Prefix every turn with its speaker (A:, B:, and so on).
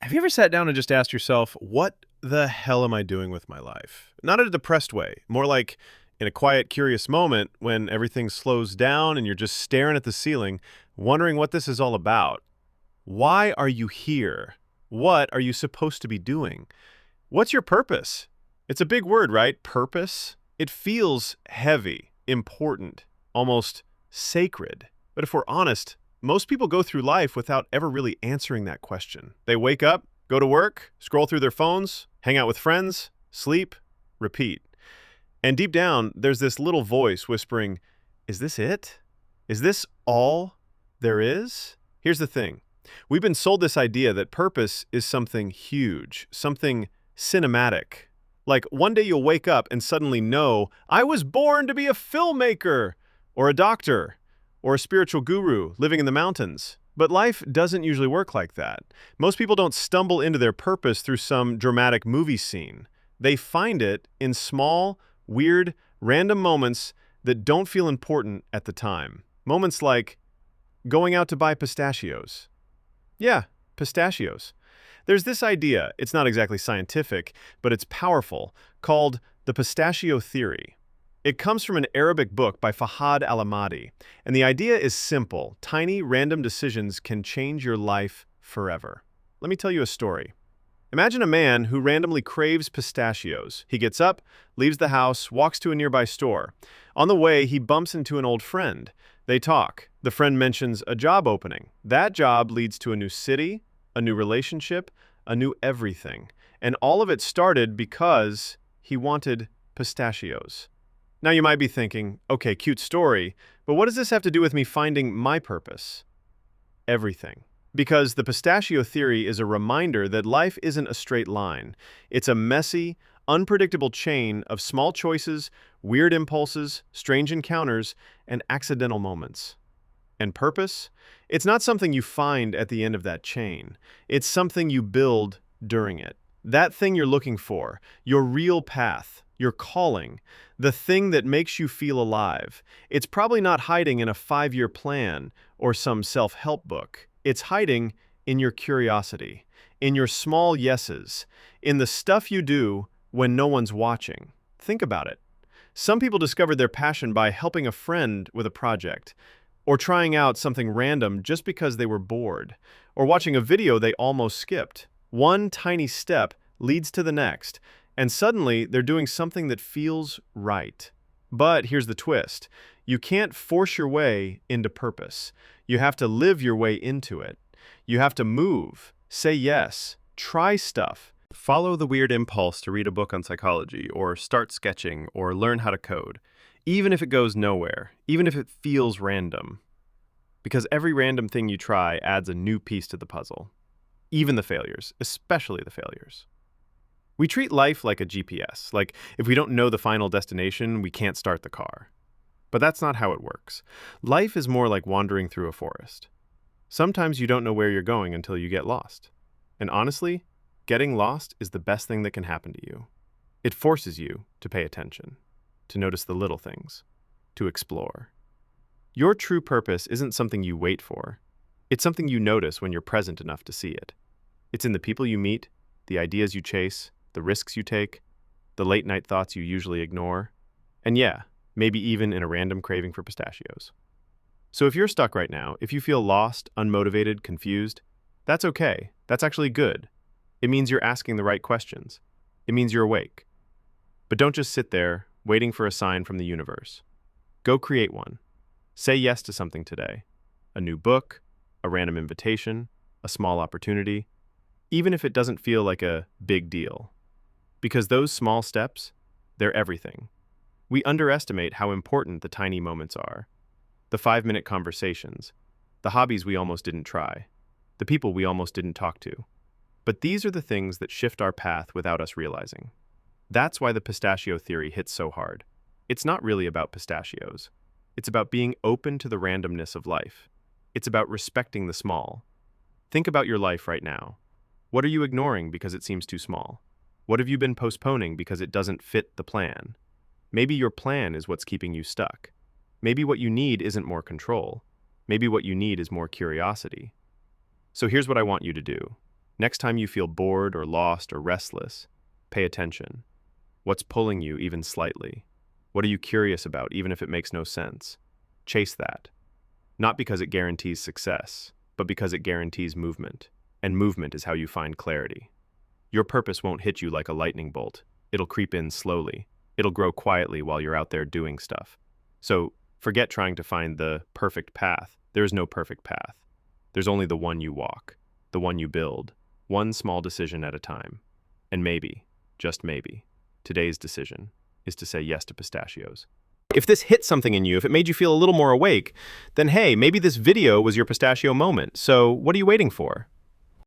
A: Have you ever sat down and just asked yourself, what the hell am I doing with my life? Not in a depressed way, more like in a quiet, curious moment when everything slows down and you're just staring at the ceiling, wondering what this is all about. Why are you here? What are you supposed to be doing? What's your purpose? It's a big word, right? Purpose? It feels heavy, important, almost sacred. But if we're honest, most people go through life without ever really answering that question. They wake up, go to work, scroll through their phones, hang out with friends, sleep, repeat. And deep down, there's this little voice whispering, is this it? Is this all there is? Here's the thing. We've been sold this idea that purpose is something huge, something cinematic. Like one day you'll wake up and suddenly know, I was born to be a filmmaker, or a doctor, or a spiritual guru living in the mountains. But life doesn't usually work like that. Most people don't stumble into their purpose through some dramatic movie scene. They find it in small, weird, random moments that don't feel important at the time. Moments like going out to buy pistachios. Yeah, pistachios. There's this idea, it's not exactly scientific, but it's powerful, called the Pistachio Theory. It comes from an Arabic book by Fahad Al-Amadi, and the idea is simple. Tiny, random decisions can change your life forever. Let me tell you a story. Imagine a man who randomly craves pistachios. He gets up, leaves the house, walks to a nearby store. On the way, he bumps into an old friend. They talk. The friend mentions a job opening. That job leads to a new city, a new relationship, a new everything. And all of it started because he wanted pistachios. Now you might be thinking, okay, cute story, but what does this have to do with me finding my purpose? Everything. Because the Pistachio Theory is a reminder that life isn't a straight line. It's a messy, unpredictable chain of small choices, weird impulses, strange encounters, and accidental moments. And purpose? It's not something you find at the end of that chain. It's something you build during it. That thing you're looking for, your real path, your calling, the thing that makes you feel alive. It's probably not hiding in a 5-year plan or some self-help book. It's hiding in your curiosity, in your small yeses, in the stuff you do when no one's watching. Think about it. Some people discovered their passion by helping a friend with a project, or trying out something random just because they were bored, or watching a video they almost skipped. One tiny step leads to the next, and suddenly they're doing something that feels right. But here's the twist. You can't force your way into purpose. You have to live your way into it. You have to move, say yes, try stuff. Follow the weird impulse to read a book on psychology, or start sketching, or learn how to code. Even if it goes nowhere, even if it feels random. Because every random thing you try adds a new piece to the puzzle. Even the failures, especially the failures. We treat life like a GPS, like if we don't know the final destination, we can't start the car. But that's not how it works. Life is more like wandering through a forest. Sometimes you don't know where you're going until you get lost. And honestly, getting lost is the best thing that can happen to you. It forces you to pay attention, to notice the little things, to explore. Your true purpose isn't something you wait for. It's something you notice when you're present enough to see it. It's in the people you meet, the ideas you chase, the risks you take, the late-night thoughts you usually ignore, and yeah, maybe even in a random craving for pistachios. So if you're stuck right now, if you feel lost, unmotivated, confused, that's okay. That's actually good. It means you're asking the right questions. It means you're awake. But don't just sit there, waiting for a sign from the universe. Go create one. Say yes to something today. A new book, a random invitation, a small opportunity, even if it doesn't feel like a big deal. Because those small steps, they're everything. We underestimate how important the tiny moments are. The 5-minute conversations, the hobbies we almost didn't try, the people we almost didn't talk to. But these are the things that shift our path without us realizing. That's why the Pistachio Theory hits so hard. It's not really about pistachios. It's about being open to the randomness of life. It's about respecting the small. Think about your life right now. What are you ignoring because it seems too small? What have you been postponing because it doesn't fit the plan? Maybe your plan is what's keeping you stuck. Maybe what you need isn't more control. Maybe what you need is more curiosity. So here's what I want you to do. Next time you feel bored or lost or restless, pay attention. What's pulling you even slightly? What are you curious about, even if it makes no sense? Chase that. Not because it guarantees success, but because it guarantees movement. And movement is how you find clarity. Your purpose won't hit you like a lightning bolt. It'll creep in slowly. It'll grow quietly while you're out there doing stuff. So forget trying to find the perfect path. There is no perfect path. There's only the one you walk, the one you build, one small decision at a time. And maybe, just maybe, today's decision is to say yes to pistachios. If this hit something in you, if it made you feel a little more awake, then hey, maybe this video was your pistachio moment. So what are you waiting for?